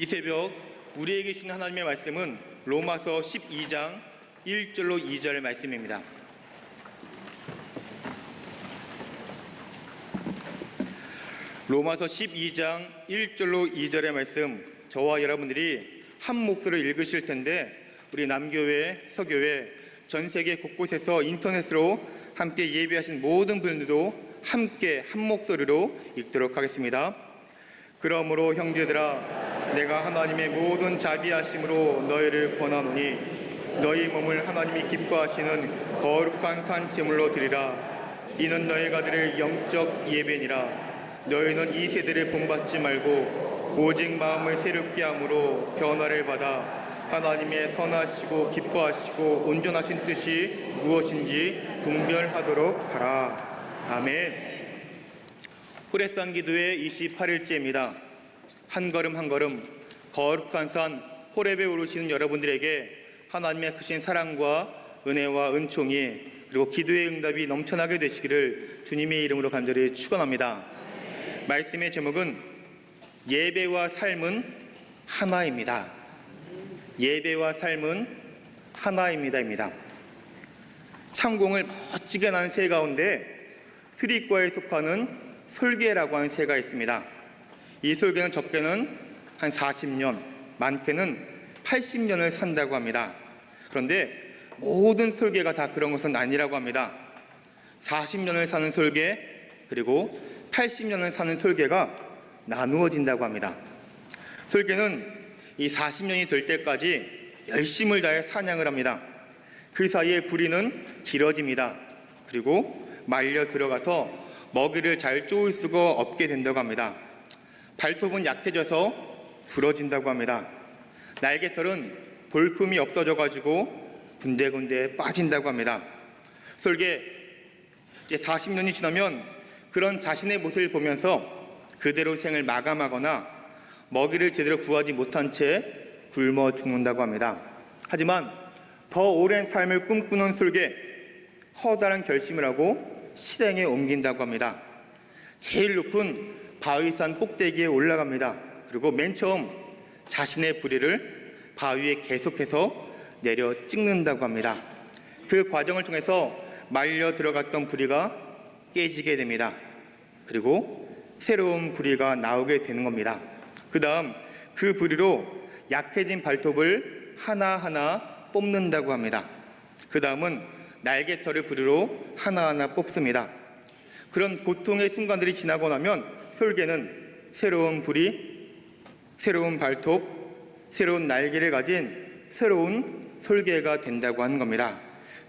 이 새벽 우리에게 주신 하나님의 말씀은 로마서 12장 1절로 2절 말씀입니다. 로마서 12장 1절로 2절의 말씀, 저와 여러분들이 한 목소리로 읽으실 텐데 우리 남교회, 서교회, 전 세계 곳곳에서 인터넷으로 함께 예배하신 모든 분들도 함께 한 목소리로 읽도록 하겠습니다. 그러므로 형제들아, 내가 하나님의 모든 자비하심으로 너희를 권하노니 너희 몸을 하나님이 기뻐하시는 거룩한 산제물로 드리라. 이는 너희가 드릴 영적 예배니라. 너희는 이 세대를 본받지 말고 오직 마음을 새롭게 함으로 변화를 받아 하나님의 선하시고 기뻐하시고 온전하신 뜻이 무엇인지 분별하도록 하라. 아멘. 호레산 기도회 28일째입니다. 한 걸음 한 걸음 거룩한 산 호렙에 오르시는 여러분들에게 하나님의 크신 사랑과 은혜와 은총이 그리고 기도의 응답이 넘쳐나게 되시기를 주님의 이름으로 간절히 축원합니다. 말씀의 제목은 예배와 삶은 하나입니다. 예배와 삶은 하나입니다입니다. 창공을 멋지게 난 새 가운데 수리과에 속하는 솔개라고 하는 새가 있습니다. 이 솔개는 적게는 한 40년, 많게는 80년을 산다고 합니다. 그런데 모든 솔개가 다 그런 것은 아니라고 합니다. 40년을 사는 솔개, 그리고 80년을 사는 솔개가 나누어진다고 합니다. 솔개는 이 40년이 될 때까지 열심을 다해 사냥을 합니다. 그 사이에 부리는 길어집니다. 그리고 말려 들어가서 먹이를 잘 쪼을 수가 없게 된다고 합니다. 발톱은 약해져서 부러진다고 합니다. 날개털은 볼품이 없어져가지고 군데군데 빠진다고 합니다. 솔개, 이제 40년이 지나면 그런 자신의 모습을 보면서 그대로 생을 마감하거나 먹이를 제대로 구하지 못한 채 굶어 죽는다고 합니다. 하지만 더 오랜 삶을 꿈꾸는 솔개, 커다란 결심을 하고 실행에 옮긴다고 합니다. 제일 높은 바위산 꼭대기에 올라갑니다. 그리고 맨 처음 자신의 부리를 바위에 계속해서 내려 찍는다고 합니다. 그 과정을 통해서 말려 들어갔던 부리가 깨지게 됩니다. 그리고 새로운 부리가 나오게 되는 겁니다. 그 다음 그 부리로 약해진 발톱을 하나하나 뽑는다고 합니다. 그 다음은 날개털의 부리로 하나하나 뽑습니다. 그런 고통의 순간들이 지나고 나면 솔개는 새로운 부리, 새로운 발톱, 새로운 날개를 가진 새로운 솔개가 된다고 하는 겁니다.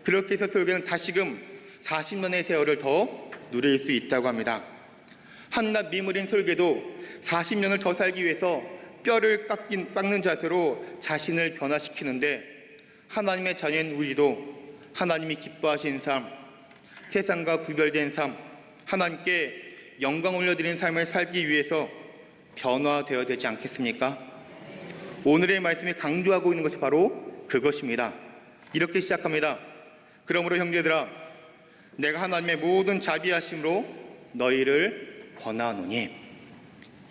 그렇게 해서 솔개는 다시금 40년의 세월을 더 누릴 수 있다고 합니다. 한낱 미물인 솔개도 40년을 더 살기 위해서 뼈를 깎는 자세로 자신을 변화시키는데, 하나님의 자녀인 우리도 하나님이 기뻐하시는 삶, 세상과 구별된 삶, 하나님께 영광 올려드리는 삶을 살기 위해서 변화되어야 되지 않겠습니까? 오늘의 말씀이 강조하고 있는 것이 바로 그것입니다. 이렇게 시작합니다. 그러므로 형제들아, 내가 하나님의 모든 자비하심으로 너희를 권하노니.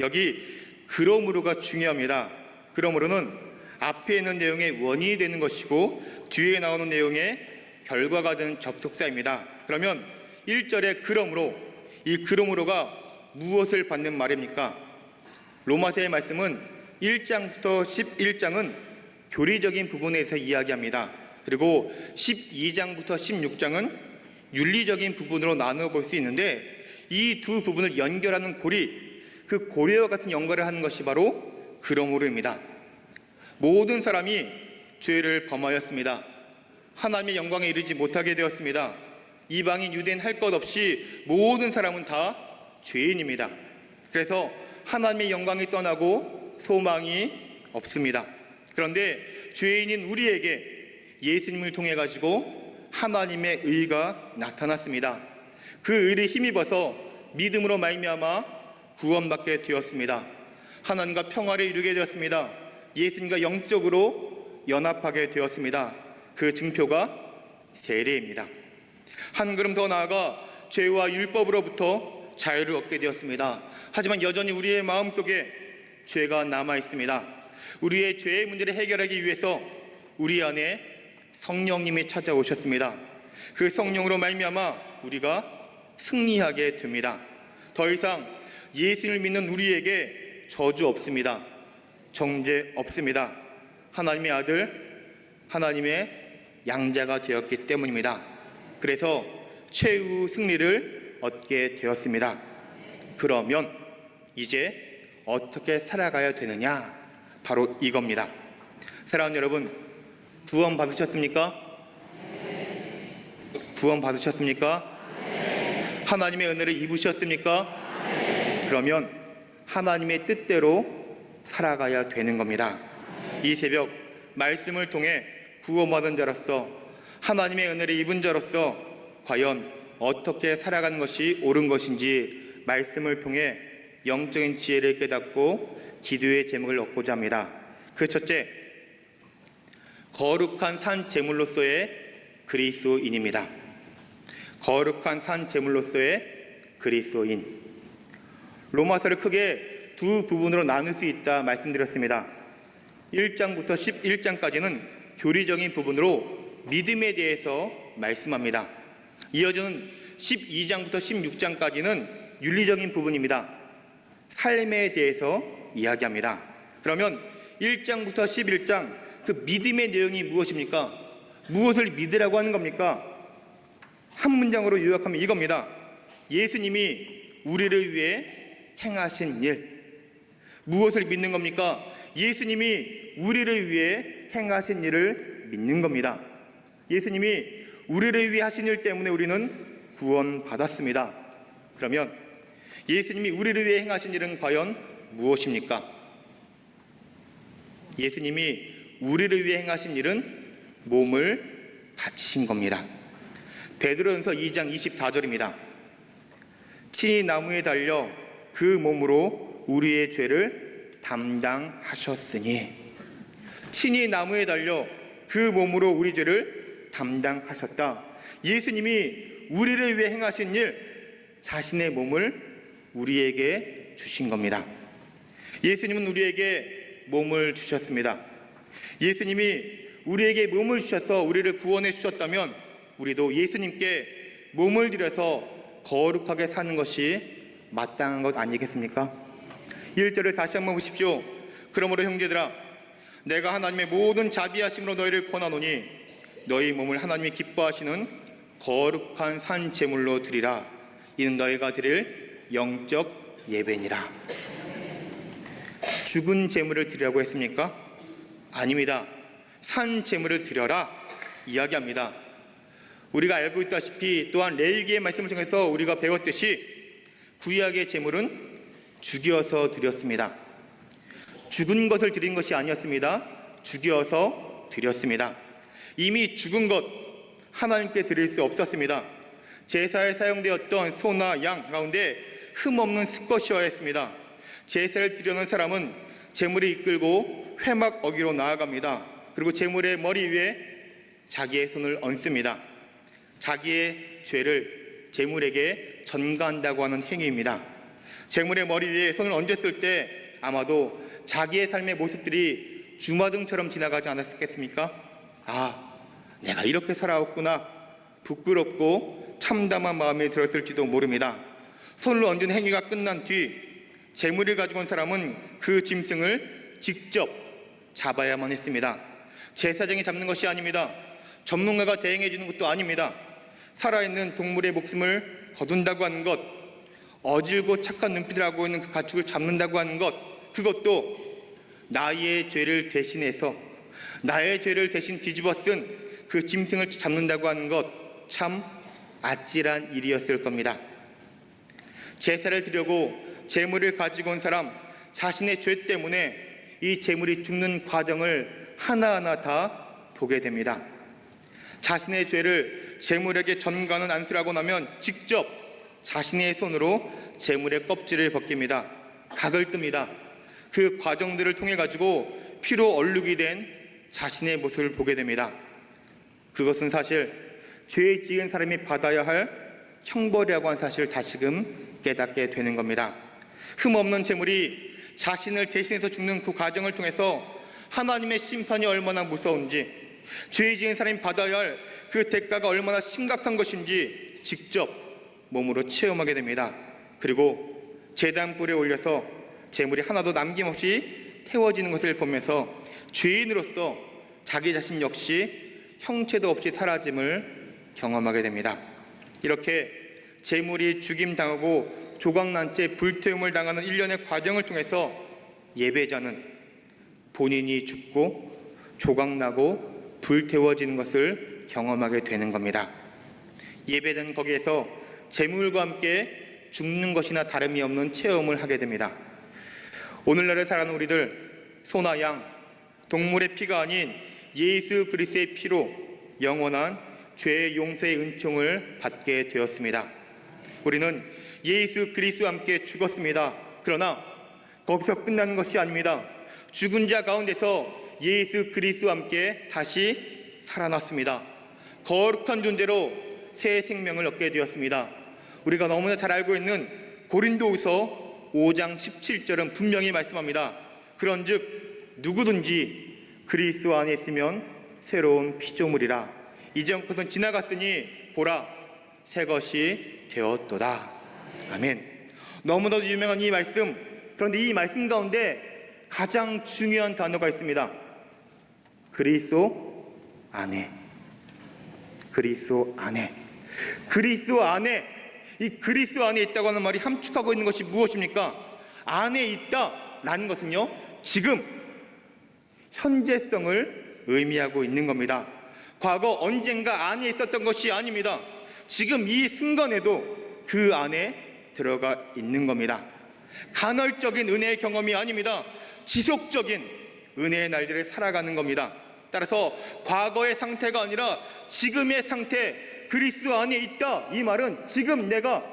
여기 그러므로가 중요합니다. 그러므로는 앞에 있는 내용의 원인이 되는 것이고 뒤에 나오는 내용의 결과가 되는 접속사입니다. 그러면 1절의 그러므로, 이 그러므로가 무엇을 받는 말입니까? 로마서의 말씀은 1장부터 11장은 교리적인 부분에서 이야기합니다. 그리고 12장부터 16장은 윤리적인 부분으로 나누어 볼 수 있는데, 이 두 부분을 연결하는 고리, 그 고리와 같은 연결을 하는 것이 바로 그러므로입니다. 모든 사람이 죄를 범하였습니다. 하나님의 영광에 이르지 못하게 되었습니다. 이방인 유대인 할 것 없이 모든 사람은 다 죄인입니다. 그래서 하나님의 영광이 떠나고 소망이 없습니다. 그런데 죄인인 우리에게 예수님을 통해 가지고 하나님의 의가 나타났습니다. 그 의를 힘입어서 믿음으로 말미암아 구원받게 되었습니다. 하나님과 평화를 이루게 되었습니다. 예수님과 영적으로 연합하게 되었습니다. 그 증표가 세례입니다. 한 걸음 더 나아가 죄와 율법으로부터 자유를 얻게 되었습니다. 하지만 여전히 우리의 마음속에 죄가 남아 있습니다. 우리의 죄의 문제를 해결하기 위해서 우리 안에 성령님이 찾아오셨습니다. 그 성령으로 말미암아 우리가 승리하게 됩니다. 더 이상 예수를 믿는 우리에게 저주 없습니다. 정죄 없습니다. 하나님의 아들, 하나님의 양자가 되었기 때문입니다. 그래서 최후 승리를 얻게 되었습니다. 그러면 이제 어떻게 살아가야 되느냐? 바로 이겁니다. 사랑하는 여러분, 구원 받으셨습니까? 구원 받으셨습니까? 하나님의 은혜를 입으셨습니까? 그러면 하나님의 뜻대로 살아가야 되는 겁니다. 이 새벽 말씀을 통해 구원받은 자로서, 하나님의 은혜를 입은 자로서 과연 어떻게 살아가는 것이 옳은 것인지 말씀을 통해 영적인 지혜를 깨닫고 기도의 제목을 얻고자 합니다. 그 첫째, 거룩한 산 제물로서의 그리스도인입니다. 거룩한 산 제물로서의 그리스도인. 로마서를 크게 두 부분으로 나눌 수 있다 말씀드렸습니다. 1장부터 11장까지는 교리적인 부분으로 믿음에 대해서 말씀합니다. 이어지는 12장부터 16장까지는 윤리적인 부분입니다. 삶에 대해서 이야기합니다. 그러면 1장부터 11장 그 믿음의 내용이 무엇입니까? 무엇을 믿으라고 하는 겁니까? 한 문장으로 요약하면 이겁니다. 예수님이 우리를 위해 행하신 일. 무엇을 믿는 겁니까? 예수님이 우리를 위해 행하신 일을 믿는 겁니다. 예수님이 우리를 위해 하신 일 때문에 우리는 구원받았습니다. 그러면 예수님이 우리를 위해 행하신 일은 과연 무엇입니까? 예수님이 우리를 위해 행하신 일은 몸을 바치신 겁니다. 베드로전서 2장 24절입니다. 친히 나무에 달려 그 몸으로 우리의 죄를 담당하셨으니, 친히 나무에 달려 그 몸으로 우리 죄를 담당하셨다. 예수님이 우리를 위해 행하신 일, 자신의 몸을 우리에게 주신 겁니다. 예수님은 우리에게 몸을 주셨습니다. 예수님이 우리에게 몸을 주셔서 우리를 구원해 주셨다면 우리도 예수님께 몸을 들여서 거룩하게 사는 것이 마땅한 것 아니겠습니까? 1절을 다시 한번 보십시오. 그러므로 형제들아, 내가 하나님의 모든 자비하심으로 너희를 권하노니 너희 몸을 하나님이 기뻐하시는 거룩한 산 제물로 드리라. 이는 너희가 드릴 영적 예배니라. 죽은 제물을 드리라고 했습니까? 아닙니다. 산 제물을 드려라 이야기합니다. 우리가 알고 있다시피 또한 레위기의 말씀을 통해서 우리가 배웠듯이 구약의 제물은 죽여서 드렸습니다. 죽은 것을 드린 것이 아니었습니다. 죽여서 드렸습니다. 이미 죽은 것 하나님께 드릴 수 없었습니다. 제사에 사용되었던 소나 양 가운데 흠없는 수컷이어야 했습니다. 제사를 드려놓은 사람은 제물을 이끌고 회막 어기로 나아갑니다. 그리고 제물의 머리 위에 자기의 손을 얹습니다. 자기의 죄를 제물에게 전가한다고 하는 행위입니다. 제물의 머리 위에 손을 얹었을 때 아마도 자기의 삶의 모습들이 주마등처럼 지나가지 않았겠습니까? 아, 내가 이렇게 살아왔구나. 부끄럽고 참담한 마음이 들었을지도 모릅니다. 손을 얹은 행위가 끝난 뒤 제물을 가지고 온 사람은 그 짐승을 직접 잡아야만 했습니다. 제사장이 잡는 것이 아닙니다. 전문가가 대행해 주는 것도 아닙니다. 살아있는 동물의 목숨을 거둔다고 하는 것, 어질고 착한 눈빛을 하고 있는 그 가축을 잡는다고 하는 것, 그것도 나의 죄를 대신해서 나의 죄를 대신 뒤집어 쓴 그 짐승을 잡는다고 하는 것, 참 아찔한 일이었을 겁니다. 제사를 드리고 제물을 가지고 온 사람 자신의 죄 때문에 이 제물이 죽는 과정을 하나하나 다 보게 됩니다. 자신의 죄를 제물에게 전가하는 안수라고 나면 직접 자신의 손으로 제물의 껍질을 벗깁니다. 각을 뜹니다. 그 과정들을 통해 가지고 피로 얼룩이 된 자신의 모습을 보게 됩니다. 그것은 사실 죄 지은 사람이 받아야 할 형벌이라고 하는 사실을 다시금 깨닫게 되는 겁니다. 흠없는 제물이 자신을 대신해서 죽는 그 과정을 통해서 하나님의 심판이 얼마나 무서운지, 죄 지은 사람이 받아야 할 그 대가가 얼마나 심각한 것인지 직접 몸으로 체험하게 됩니다. 그리고 제단불에 올려서 제물이 하나도 남김없이 태워지는 것을 보면서 죄인으로서 자기 자신 역시 형체도 없이 사라짐을 경험하게 됩니다. 이렇게 제물이 죽임당하고 조각난 채 불태움을 당하는 일련의 과정을 통해서 예배자는 본인이 죽고 조각나고 불태워지는 것을 경험하게 되는 겁니다. 예배자는 거기에서 제물과 함께 죽는 것이나 다름이 없는 체험을 하게 됩니다. 오늘날을 살아가는 우리들, 소나 양, 동물의 피가 아닌 예수 그리스도의 피로 영원한 죄의 용서의 은총을 받게 되었습니다. 우리는 예수 그리스도와 함께 죽었습니다. 그러나 거기서 끝나는 것이 아닙니다. 죽은 자 가운데서 예수 그리스도와 함께 다시 살아났습니다. 거룩한 존재로 새 생명을 얻게 되었습니다. 우리가 너무나 잘 알고 있는 고린도후서 5장 17절은 분명히 말씀합니다. 그런즉 누구든지 그리스도 안에 있으면 새로운 피조물이라. 이전 것은 지나갔으니 보라 새 것이 되었도다. 아멘. 너무나도 유명한 이 말씀, 그런데 이 말씀 가운데 가장 중요한 단어가 있습니다. 그리스도 안에. 그리스도 안에. 그리스도 안에. 이 그리스도 안에 있다고 하는 말이 함축하고 있는 것이 무엇입니까? 안에 있다라는 것은요, 지금 현재성을 의미하고 있는 겁니다. 과거 언젠가 안에 있었던 것이 아닙니다. 지금 이 순간에도 그 안에 들어가 있는 겁니다. 간헐적인 은혜의 경험이 아닙니다. 지속적인 은혜의 날들을 살아가는 겁니다. 따라서 과거의 상태가 아니라 지금의 상태, 그리스도 안에 있다, 이 말은 지금 내가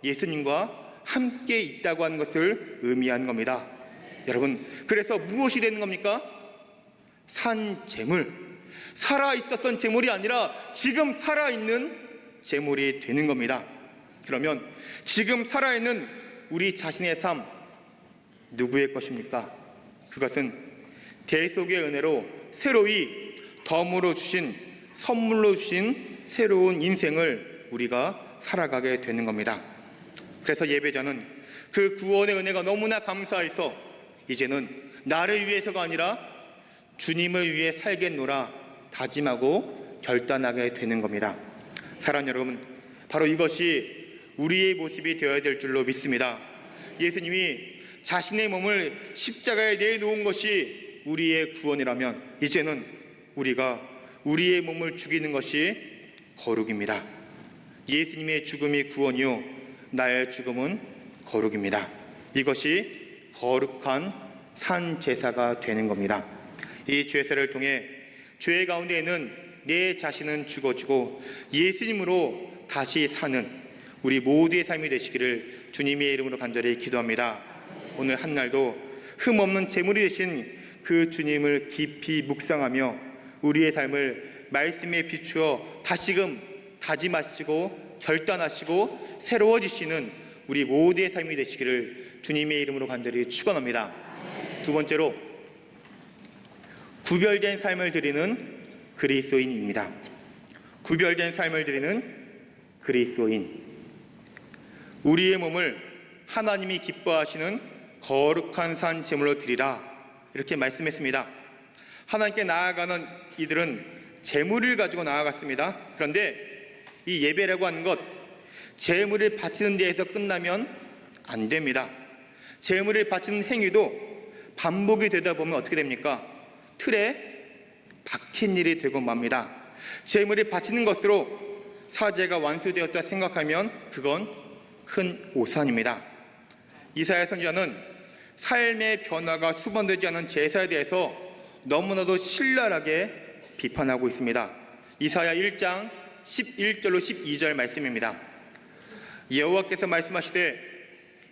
예수님과 함께 있다고 하는 것을 의미하는 겁니다. 여러분, 그래서 무엇이 되는 겁니까? 산 재물, 살아있었던 재물이 아니라 지금 살아있는 재물이 되는 겁니다. 그러면 지금 살아있는 우리 자신의 삶, 누구의 것입니까? 그것은 대속의 은혜로 새로이 덤으로 주신, 선물로 주신 새로운 인생을 우리가 살아가게 되는 겁니다. 그래서 예배자는 그 구원의 은혜가 너무나 감사해서 이제는 나를 위해서가 아니라 주님을 위해 살겠노라 다짐하고 결단하게 되는 겁니다. 사랑하는 여러분, 바로 이것이 우리의 모습이 되어야 될 줄로 믿습니다. 예수님이 자신의 몸을 십자가에 내놓은 것이 우리의 구원이라면 이제는 우리가 우리의 몸을 죽이는 것이 거룩입니다. 예수님의 죽음이 구원이요 나의 죽음은 거룩입니다. 이것이 거룩한 산 제사가 되는 겁니다. 이 제사를 통해 죄 가운데에는 내 자신은 죽어지고 예수님으로 다시 사는 우리 모두의 삶이 되시기를 주님의 이름으로 간절히 기도합니다. 오늘 한날도 흠없는 제물이 되신 그 주님을 깊이 묵상하며 우리의 삶을 말씀에 비추어 다시금 다짐하시고 결단하시고 새로워지시는 우리 모두의 삶이 되시기를 주님의 이름으로 간절히 축원합니다. 두 번째로, 구별된 삶을 드리는 그리스도인입니다. 구별된 삶을 드리는 그리스도인. 우리의 몸을 하나님이 기뻐하시는 거룩한 산 제물로 드리라, 이렇게 말씀했습니다. 하나님께 나아가는 이들은 제물을 가지고 나아갔습니다. 그런데 이 예배라고 하는 것, 제물을 바치는 데에서 끝나면 안 됩니다. 제물을 바치는 행위도 반복이 되다 보면 어떻게 됩니까? 틀에 박힌 일이 되고 맙니다. 제물을 바치는 것으로 사제가 완수되었다 생각하면 그건 큰 오산입니다. 이사야 선지자는 삶의 변화가 수반되지 않은 제사에 대해서 너무나도 신랄하게 비판하고 있습니다. 이사야 1장 11절로 12절 말씀입니다. 여호와께서 말씀하시되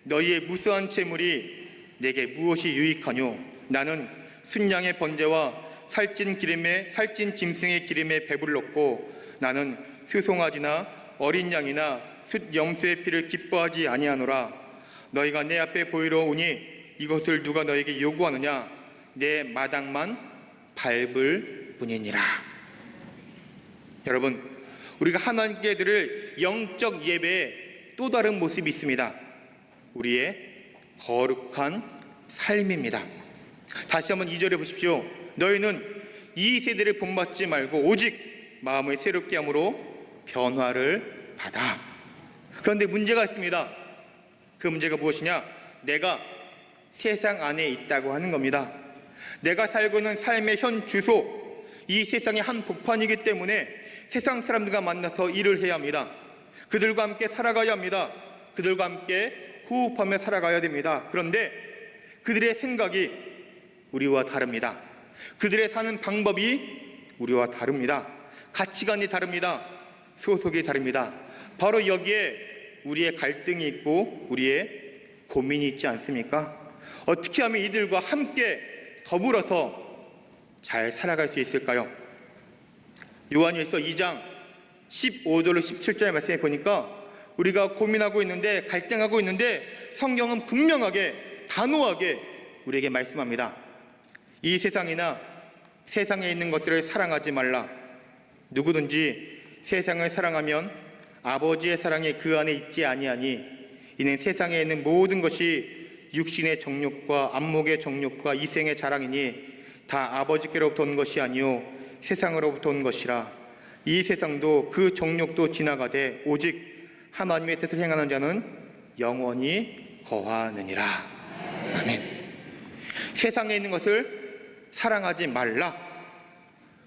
너희의 무수한 제물이 내게 무엇이 유익하뇨? 나는 순양의 번제와 살찐 짐승의 기름에 배불렀고 나는 수송아지나 어린 양이나 숫 염소의 피를 기뻐하지 아니하노라. 너희가 내 앞에 보이러 오니 이것을 누가 너에게 요구하느냐? 내 마당만 밟을 뿐이니라. 여러분, 우리가 하나님께 드릴 영적 예배의 또 다른 모습이 있습니다. 우리의 거룩한 삶입니다. 다시 한번 2절에 보십시오. 너희는 이 세대를 본받지 말고 오직 마음을 새롭게 함으로 변화를 받아. 그런데 문제가 있습니다. 그 문제가 무엇이냐? 내가 세상 안에 있다고 하는 겁니다. 내가 살고 있는 삶의 현 주소, 이 세상의 한 복판이기 때문에 세상 사람들과 만나서 일을 해야 합니다. 그들과 함께 살아가야 합니다. 그들과 함께 호흡하며 살아가야 됩니다. 그런데 그들의 생각이 우리와 다릅니다. 그들의 사는 방법이 우리와 다릅니다. 가치관이 다릅니다. 소속이 다릅니다. 바로 여기에 우리의 갈등이 있고 우리의 고민이 있지 않습니까? 어떻게 하면 이들과 함께 더불어서 잘 살아갈 수 있을까요? 요한일서 2장 15절로 17절의 말씀에 보니까 우리가 고민하고 있는데, 갈등하고 있는데 성경은 분명하게 단호하게 우리에게 말씀합니다. 이 세상이나 세상에 있는 것들을 사랑하지 말라. 누구든지 세상을 사랑하면 아버지의 사랑이 그 안에 있지 아니하니 이는 세상에 있는 모든 것이 육신의 정욕과 안목의 정욕과 이생의 자랑이니 다 아버지께로부터 온 것이 아니요 세상으로부터 온 것이라. 이 세상도 그 정욕도 지나가되 오직 하나님의 뜻을 행하는 자는 영원히 거하느니라. 아멘. 세상에 있는 것을 사랑하지 말라.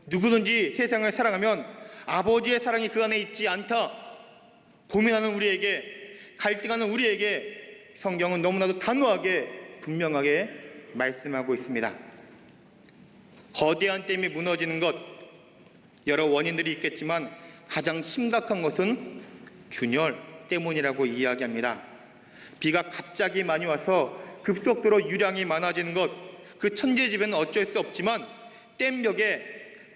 누구든지 세상을 사랑하면 아버지의 사랑이 그 안에 있지 않다. 고민하는 우리에게, 갈등하는 우리에게 성경은 너무나도 단호하게 분명하게 말씀하고 있습니다. 거대한 댐이 무너지는 것, 여러 원인들이 있겠지만 가장 심각한 것은 균열 때문이라고 이야기합니다. 비가 갑자기 많이 와서 급속도로 유량이 많아지는 것, 그 천재지변은 어쩔 수 없지만 댐벽에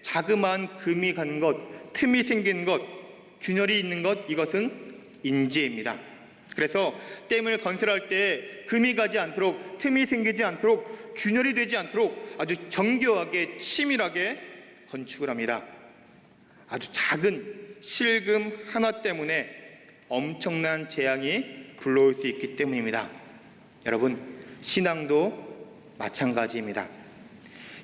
자그마한 금이 가는 것, 틈이 생기는 것, 균열이 있는 것, 이것은 인재입니다. 그래서 댐을 건설할 때 금이 가지 않도록, 틈이 생기지 않도록, 균열이 되지 않도록 아주 정교하게 치밀하게 건축을 합니다. 아주 작은 실금 하나 때문에 엄청난 재앙이 불러올 수 있기 때문입니다. 여러분, 신앙도 마찬가지입니다.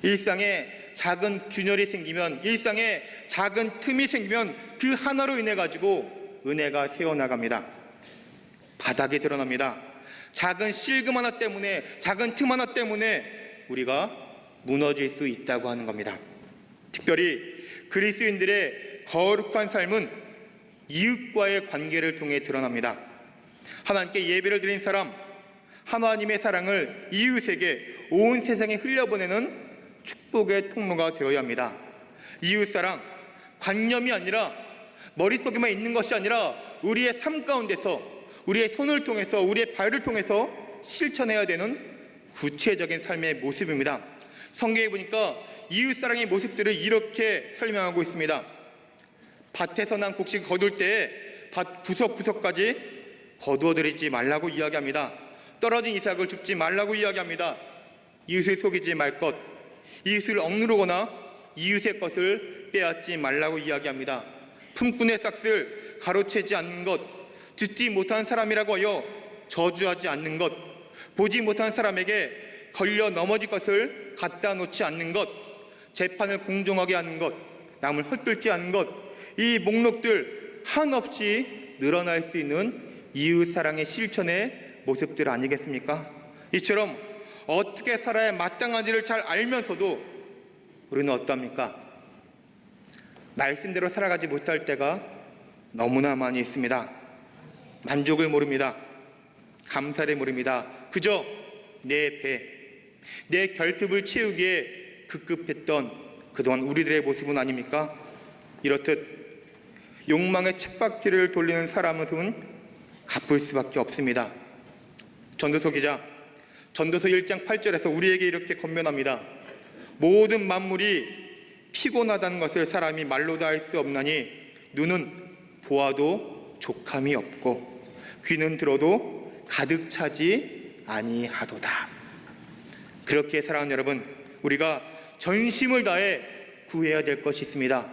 일상에 작은 균열이 생기면, 일상에 작은 틈이 생기면 그 하나로 인해 가지고 은혜가 새어나갑니다. 바닥이 드러납니다. 작은 실금 하나 때문에, 작은 틈 하나 때문에 우리가 무너질 수 있다고 하는 겁니다. 특별히 그리스도인들의 거룩한 삶은 이웃과의 관계를 통해 드러납니다. 하나님께 예배를 드린 사람, 하나님의 사랑을 이웃에게, 온 세상에 흘려보내는 축복의 통로가 되어야 합니다. 이웃사랑, 관념이 아니라 머릿속에만 있는 것이 아니라 우리의 삶 가운데서, 우리의 손을 통해서, 우리의 발을 통해서 실천해야 되는 구체적인 삶의 모습입니다. 성경에 보니까 이웃사랑의 모습들을 이렇게 설명하고 있습니다. 밭에서 난 곡식 거둘 때에 밭 구석구석까지 거두어들이지 말라고 이야기합니다. 떨어진 이삭을 줍지 말라고 이야기합니다. 이웃을 속이지 말 것, 이웃을 억누르거나 이웃의 것을 빼앗지 말라고 이야기합니다. 품꾼의 싹을 가로채지 않는 것, 듣지 못한 사람이라고 하여 저주하지 않는 것, 보지 못한 사람에게 걸려 넘어질 것을 갖다 놓지 않는 것, 재판을 공정하게 하는 것, 남을 헛들지 않는 것, 이 목록들 한없이 늘어날 수 있는 이웃사랑의 실천의 모습들 아니겠습니까? 이처럼 어떻게 살아야 마땅한지를 잘 알면서도 우리는 어떠합니까? 말씀대로 살아가지 못할 때가 너무나 많이 있습니다. 만족을 모릅니다. 감사를 모릅니다. 그저 내 배, 내 결핍을 채우기에 급급했던 그동안 우리들의 모습은 아닙니까? 이렇듯 욕망의 쳇바퀴를 돌리는 사람은 갚을 수밖에 없습니다. 전도서 기자, 전도서 1장 8절에서 우리에게 이렇게 권면합니다. 모든 만물이 피곤하다는 것을 사람이 말로 다 할 수 없나니 눈은 보아도 족함이 없고 귀는 들어도 가득 차지 아니하도다. 그렇게 사랑하는 여러분, 우리가 전심을 다해 구해야 될 것이 있습니다.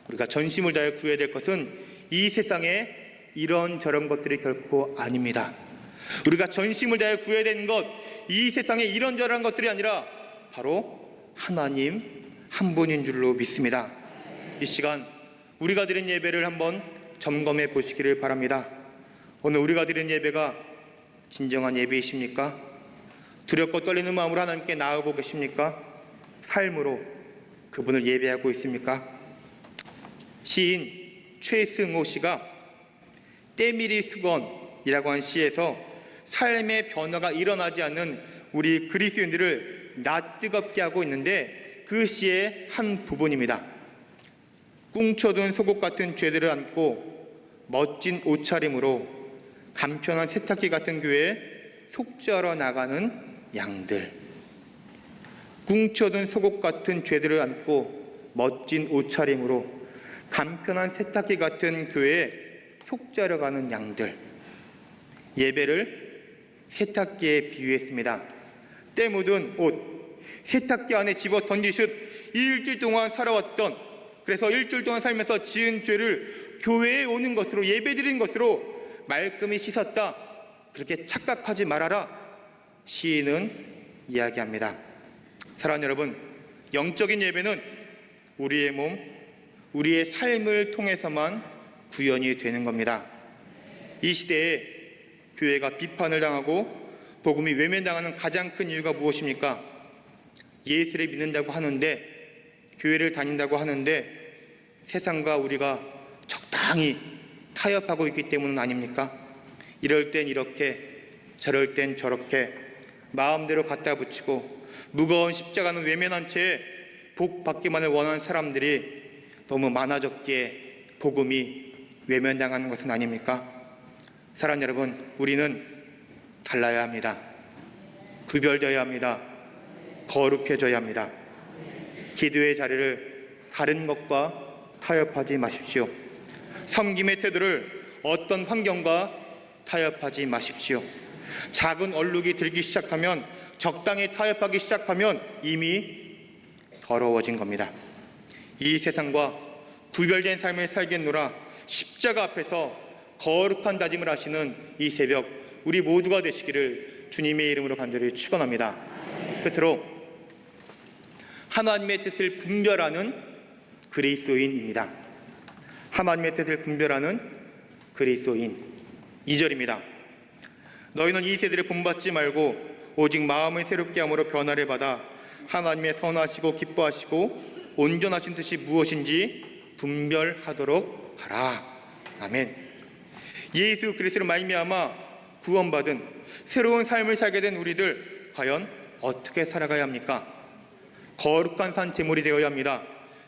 우리가 전심을 다해 구해야 될 것은 이 세상에 이런저런 것들이 결코 아닙니다. 우리가 전심을 다해 구해야 되는 것, 이 세상에 이런저런 것들이 아니라 바로 하나님 한 분인 줄로 믿습니다. 이 시간 우리가 드린 예배를 한번 점검해 보시기를 바랍니다. 오늘 우리가 드린 예배가 진정한 예배이십니까? 두렵고 떨리는 마음으로 하나님께 나아오고 계십니까? 삶으로 그분을 예배하고 있습니까? 시인 최승호 씨가 때밀이 수건이라고 한 시에서 삶의 변화가 일어나지 않는 우리 그리스도인들을 낯뜨겁게 하고 있는데, 그 시의 한 부분입니다. 꿍쳐둔 속옷 같은 죄들을 안고 멋진 옷차림으로 간편한 세탁기 같은 교회에 속죄하러 나가는 양들. 꿍쳐둔 속옷 같은 죄들을 안고 멋진 옷차림으로 간편한 세탁기 같은 교회에 속죄하러 가는 양들. 예배를 세탁기에 비유했습니다. 때 묻은 옷, 세탁기 안에 집어 던지듯 일주일 동안 살아왔던, 그래서 일주일 동안 살면서 지은 죄를 교회에 오는 것으로, 예배드린 것으로 말끔히 씻었다, 그렇게 착각하지 말아라, 시인은 이야기합니다. 사랑하는 여러분, 영적인 예배는 우리의 몸, 우리의 삶을 통해서만 구현이 되는 겁니다. 이 시대에 교회가 비판을 당하고 복음이 외면당하는 가장 큰 이유가 무엇입니까? 예수를 믿는다고 하는데, 교회를 다닌다고 하는데 세상과 우리가 적당히 타협하고 있기 때문은 아닙니까? 이럴 땐 이렇게, 저럴 땐 저렇게 마음대로 갖다 붙이고 무거운 십자가는 외면한 채 복 받기만을 원하는 사람들이 너무 많아졌기에 복음이 외면당하는 것은 아닙니까? 사랑하는 여러분, 우리는 달라야 합니다. 구별되어야 합니다. 거룩해져야 합니다. 기도의 자리를 다른 것과 타협하지 마십시오. 섬김의 태도를 어떤 환경과 타협하지 마십시오. 작은 얼룩이 들기 시작하면, 적당히 타협하기 시작하면 이미 더러워진 겁니다. 이 세상과 구별된 삶을 살겠노라 십자가 앞에서 거룩한 다짐을 하시는 이 새벽, 우리 모두가 되시기를 주님의 이름으로 간절히 축원합니다. 끝으로 하나님의 뜻을 분별하는 그리스도인입니다. 하나님의 뜻을 분별하는 그리스도인. 2절입니다. 너희는 이 세대를 본받지 말고 오직 마음을 새롭게 함으로 변화를 받아 하나님의 선하시고 기뻐하시고 온전하신 뜻이 무엇인지 분별하도록 하라. 아멘. 예수 그리스도로 말미암아 구원받은 새로운 삶을 살게 된 우리들, 과연 어떻게 살아가야 합니까? 거룩한 산 제물이 되어야 합니다.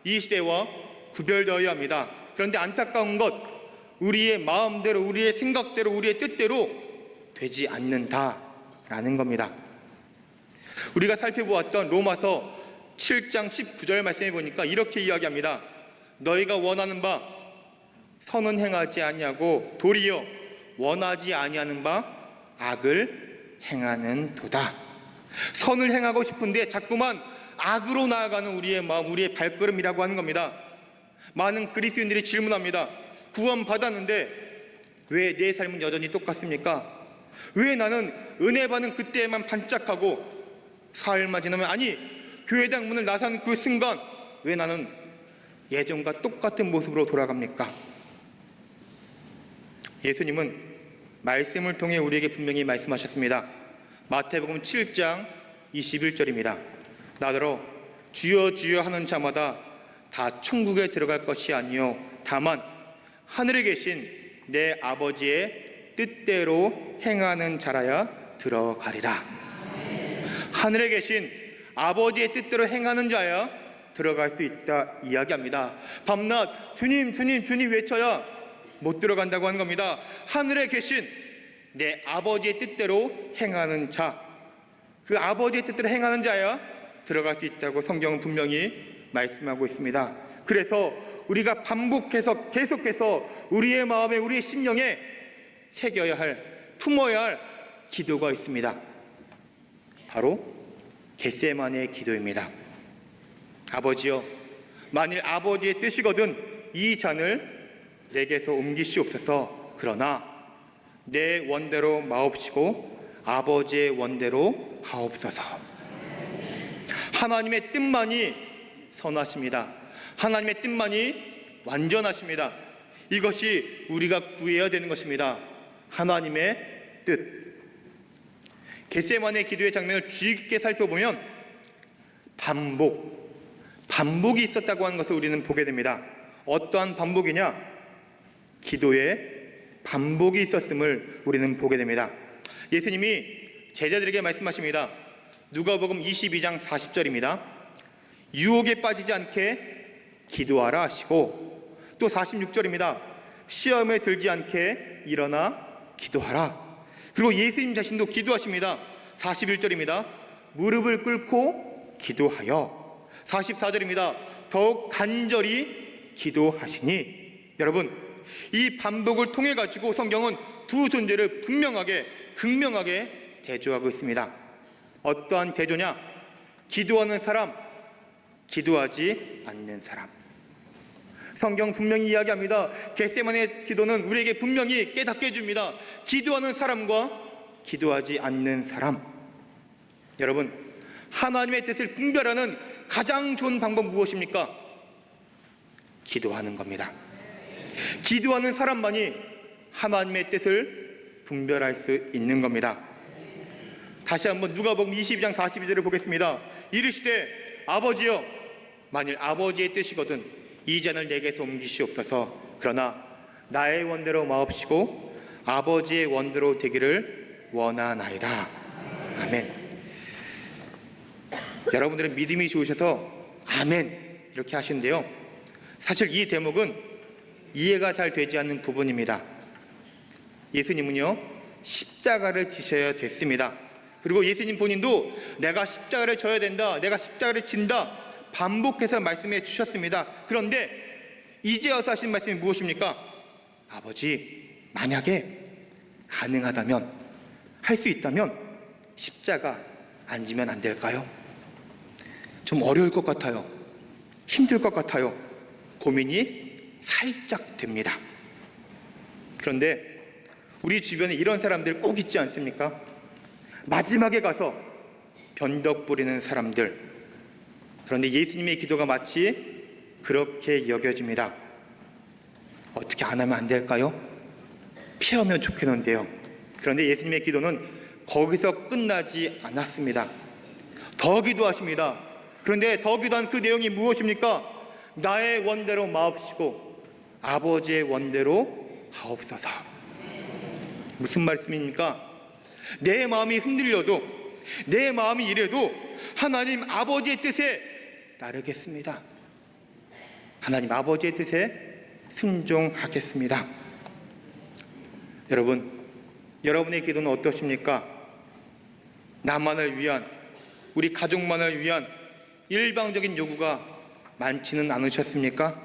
이 시대와 구별되어야 합니다. 그런데 안타까운 것, 우리의 마음대로, 우리의 생각대로, 우리의 뜻대로 되지 않는다라는 겁니다. 우리가 살펴보았던 로마서 7장 19절 말씀해 보니까 이렇게 이야기합니다. 너희가 원하는 바 선은 행하지 아니하고 도리어 원하지 아니하는 바 악을 행하는 도다. 선을 행하고 싶은데 자꾸만 악으로 나아가는 우리의 마음, 우리의 발걸음이라고 하는 겁니다. 많은 그리스도인들이 질문합니다. 구원받았는데 왜 내 삶은 여전히 똑같습니까? 왜 나는 은혜 받는 그때에만 반짝하고 사흘만 지나면, 아니 교회당 문을 나서는 그 순간 왜 나는 예전과 똑같은 모습으로 돌아갑니까? 예수님은 말씀을 통해 우리에게 분명히 말씀하셨습니다. 마태복음 7장 21절입니다. 나더러 주여 주여 하는 자마다 다 천국에 들어갈 것이 아니요 다만 하늘에 계신 내 아버지의 뜻대로 행하는 자라야 들어가리라. 하늘에 계신 아버지의 뜻대로 행하는 자야 들어갈 수 있다 이야기합니다. 밤낮 주님 주님 주님 외쳐야 못 들어간다고 하는 겁니다. 하늘에 계신 내 아버지의 뜻대로 행하는 자, 그 아버지의 뜻대로 행하는 자야 들어갈 수 있다고 성경은 분명히 말씀하고 있습니다. 그래서 우리가 반복해서 계속해서 우리의 마음에, 우리의 심령에 새겨야 할, 품어야 할 기도가 있습니다. 바로 겟세마네의 기도입니다. 아버지여, 만일 아버지의 뜻이거든 이 잔을 내게서 옮기시옵소서. 그러나 내 원대로 마옵시고 아버지의 원대로 하옵소서. 하나님의 뜻만이 선하십니다. 하나님의 뜻만이 완전하십니다. 이것이 우리가 구해야 되는 것입니다. 하나님의 뜻. 겟세마네 기도의 장면을 주의 깊게 살펴보면 반복이 있었다고 하는 것을 우리는 보게 됩니다. 어떠한 반복이냐? 기도에 반복이 있었음을 우리는 보게 됩니다. 예수님이 제자들에게 말씀하십니다. 누가복음 22장 40절입니다. 유혹에 빠지지 않게 기도하라 하시고, 또 46절입니다. 시험에 들지 않게 일어나 기도하라. 그리고 예수님 자신도 기도하십니다. 41절입니다. 무릎을 꿇고 기도하여. 44절입니다. 더욱 간절히 기도하시니. 여러분, 이 반복을 통해 가지고 성경은 두 존재를 분명하게, 극명하게 대조하고 있습니다. 어떠한 대조냐? 기도하는 사람, 기도하지 않는 사람. 성경 분명히 이야기합니다. 겟세마네 기도는 우리에게 분명히 깨닫게 해줍니다. 기도하는 사람과 기도하지 않는 사람. 여러분, 하나님의 뜻을 분별하는 가장 좋은 방법 무엇입니까? 기도하는 겁니다. 기도하는 사람만이 하나님의 뜻을 분별할 수 있는 겁니다. 다시 한번 누가복음 22장 42절을 보겠습니다. 이르시되 아버지여, 만일 아버지의 뜻이거든 이 잔을 내게서 옮기시옵소서. 그러나 나의 원대로 마옵시고 아버지의 원대로 되기를 원하나이다. 아멘. 여러분들은 믿음이 좋으셔서 아멘 이렇게 하시는데요, 사실 이 대목은 이해가 잘 되지 않는 부분입니다. 예수님은요, 십자가를 지셔야 됐습니다. 그리고 예수님 본인도 내가 십자가를 져야 된다, 내가 십자가를 진다 반복해서 말씀해 주셨습니다. 그런데 이제 와서 하신 말씀이 무엇입니까? 아버지, 만약에 가능하다면, 할 수 있다면 십자가 안 지면 안 될까요? 좀 어려울 것 같아요. 힘들 것 같아요. 고민이 살짝 됩니다. 그런데 우리 주변에 이런 사람들 꼭 있지 않습니까? 마지막에 가서 변덕 부리는 사람들. 그런데 예수님의 기도가 마치 그렇게 여겨집니다. 어떻게 안 하면 안 될까요? 피하면 좋겠는데요. 그런데 예수님의 기도는 거기서 끝나지 않았습니다. 더 기도하십니다. 그런데 더 기도한 그 내용이 무엇입니까? 나의 원대로 마옵시고 아버지의 원대로 하옵소서. 무슨 말씀입니까? 내 마음이 흔들려도, 내 마음이 이래도 하나님 아버지의 뜻에 따르겠습니다. 하나님 아버지의 뜻에 순종하겠습니다. 여러분, 여러분의 기도는 어떠십니까? 나만을 위한, 우리 가족만을 위한 일방적인 요구가 많지는 않으셨습니까?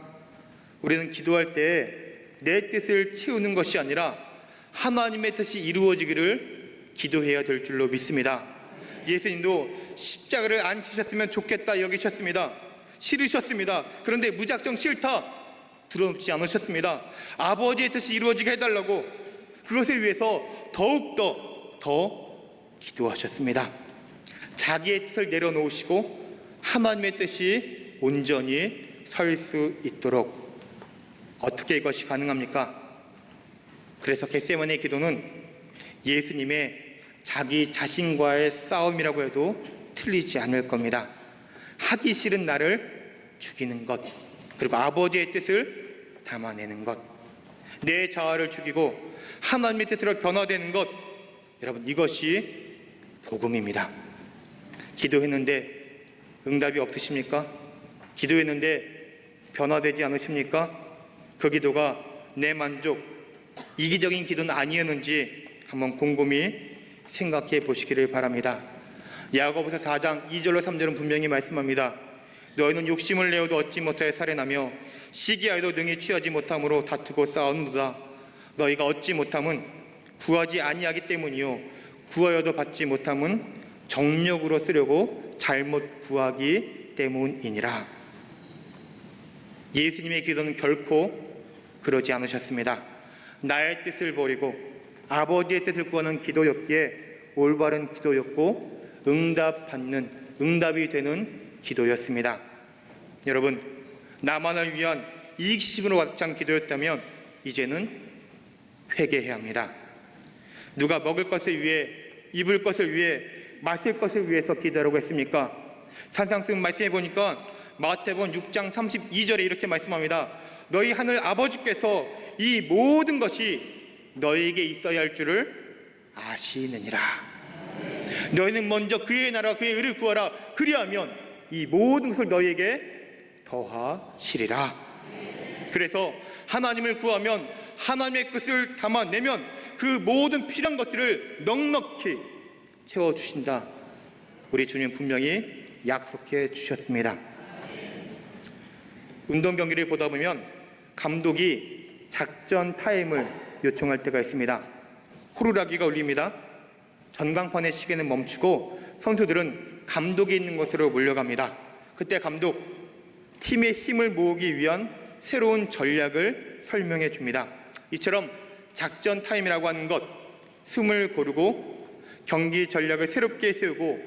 우리는 기도할 때 내 뜻을 채우는 것이 아니라 하나님의 뜻이 이루어지기를 기도해야 될 줄로 믿습니다. 예수님도 십자가를 안 지셨으면 좋겠다 여기셨습니다. 싫으셨습니다. 그런데 무작정 싫다 두렵지 않으셨습니다. 아버지의 뜻이 이루어지게 해달라고, 그것을 위해서 더욱더 더 기도하셨습니다. 자기의 뜻을 내려놓으시고 하나님의 뜻이 온전히 설 수 있도록. 어떻게 이것이 가능합니까? 그래서 겟세마네 기도는 예수님의 자기 자신과의 싸움이라고 해도 틀리지 않을 겁니다. 하기 싫은 나를 죽이는 것, 그리고 아버지의 뜻을 담아내는 것, 내 자아를 죽이고 하나님의 뜻으로 변화되는 것. 여러분, 이것이 복음입니다. 기도했는데 응답이 없으십니까? 기도했는데 변화되지 않으십니까? 그 기도가 내 만족, 이기적인 기도는 아니었는지 한번 곰곰이 생각해 보시기를 바랍니다. 야고보서 4장 2절로 3절은 분명히 말씀합니다. 너희는 욕심을 내어도 얻지 못하여 살해나며 시기하여도 능히 취하지 못함으로 다투고 싸우는도다. 너희가 얻지 못함은 구하지 아니하기 때문이요 구하여도 받지 못함은 정력으로 쓰려고 잘못 구하기 때문이니라. 예수님의 기도는 결코 그러지 않으셨습니다. 나의 뜻을 버리고 아버지의 뜻을 구하는 기도였기에 올바른 기도였고 응답이 되는 기도였습니다. 여러분, 나만을 위한 이익심으로 가득 찬 기도였다면 이제는 회개해야 합니다. 누가 먹을 것을 위해, 입을 것을 위해, 마실 것을 위해서 기도하라고 했습니까? 산상수훈 말씀해 보니까 마태복음 6장 32절에 이렇게 말씀합니다. 너희 하늘 아버지께서 이 모든 것이 너희에게 있어야 할 줄을 아시느니라. 너희는 먼저 그의 나라 그의 의를 구하라. 그리하면 이 모든 것을 너희에게 더하시리라. 그래서 하나님을 구하면, 하나님의 뜻을 담아내면 그 모든 필요한 것들을 넉넉히 채워주신다. 우리 주님 분명히 약속해 주셨습니다. 운동 경기를 보다 보면 감독이 작전 타임을 요청할 때가 있습니다. 호루라기가 울립니다. 전광판의 시계는 멈추고 선수들은 감독이 있는 곳으로 몰려갑니다. 그때 감독, 팀의 힘을 모으기 위한 새로운 전략을 설명해 줍니다. 이처럼 작전 타임이라고 하는 것, 숨을 고르고 경기 전략을 새롭게 세우고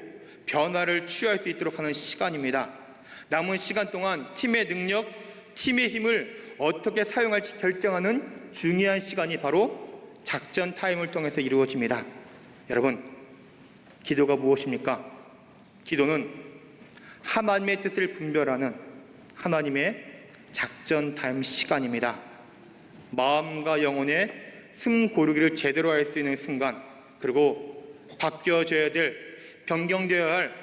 변화를 취할 수 있도록 하는 시간입니다. 남은 시간 동안 팀의 능력, 팀의 힘을 어떻게 사용할지 결정하는 중요한 시간이 바로 작전 타임을 통해서 이루어집니다. 여러분, 기도가 무엇입니까? 기도는 하나님의 뜻을 분별하는 하나님의 작전 타임 시간입니다. 마음과 영혼의 숨 고르기를 제대로 할 수 있는 순간, 그리고 바뀌어져야 될, 변경되어야 할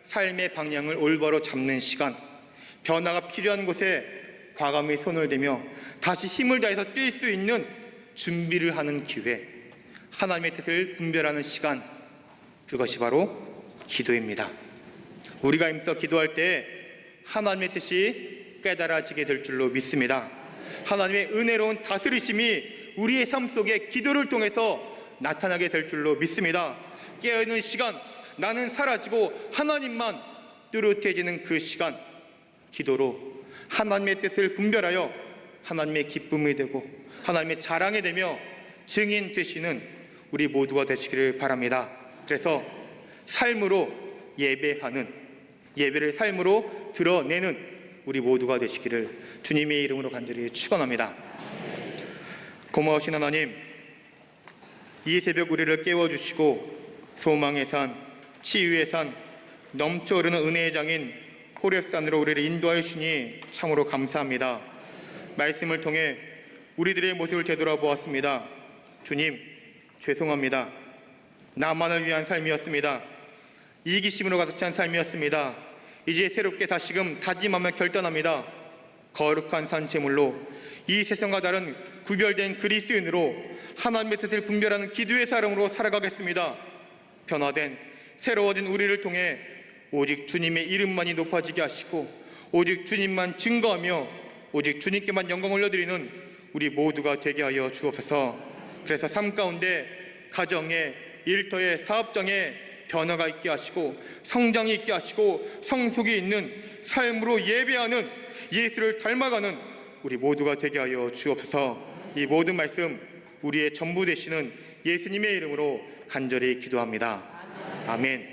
삶의 방향을 올바로 잡는 시간, 변화가 필요한 곳에 과감히 손을 대며 다시 힘을 다해서 뛸 수 있는 준비를 하는 기회, 하나님의 뜻을 분별하는 시간, 그것이 바로 기도입니다. 우리가 힘써 기도할 때 하나님의 뜻이 깨달아지게 될 줄로 믿습니다. 하나님의 은혜로운 다스리심이 우리의 삶 속에 기도를 통해서 나타나게 될 줄로 믿습니다. 깨어있는 시간, 나는 사라지고 하나님만 뚜렷해지는 그 시간, 기도로 하나님의 뜻을 분별하여 하나님의 기쁨이 되고 하나님의 자랑이 되며 증인 되시는 우리 모두가 되시기를 바랍니다. 그래서 삶으로 예배하는, 예배를 삶으로 드러내는 우리 모두가 되시기를 주님의 이름으로 간절히 축원합니다. 고마우신 하나님, 이 새벽 우리를 깨워주시고 소망의 산, 치유의 산, 넘쳐흐르는 은혜의 장인 호렙산으로 우리를 인도하여 주시니 참으로 감사합니다. 말씀을 통해 우리들의 모습을 되돌아보았습니다. 주님, 죄송합니다. 나만을 위한 삶이었습니다. 이기심으로 가득 찬 삶이었습니다. 이제 새롭게 다시금 다짐하며 결단합니다. 거룩한 산채물로 이 세상과 다른 구별된 그리스도인으로 하나님의 뜻을 분별하는 기도의 사람으로 살아가겠습니다. 변화된 새로워진 우리를 통해 오직 주님의 이름만이 높아지게 하시고 오직 주님만 증거하며 오직 주님께만 영광 올려드리는 우리 모두가 되게 하여 주옵소서. 그래서 삶 가운데 가정에, 일터에, 사업장에 변화가 있게 하시고 성장이 있게 하시고 성숙이 있는 삶으로 예배하는, 예수를 닮아가는 우리 모두가 되게 하여 주옵소서. 이 모든 말씀 우리의 전부 되시는 예수님의 이름으로 간절히 기도합니다. 아멘.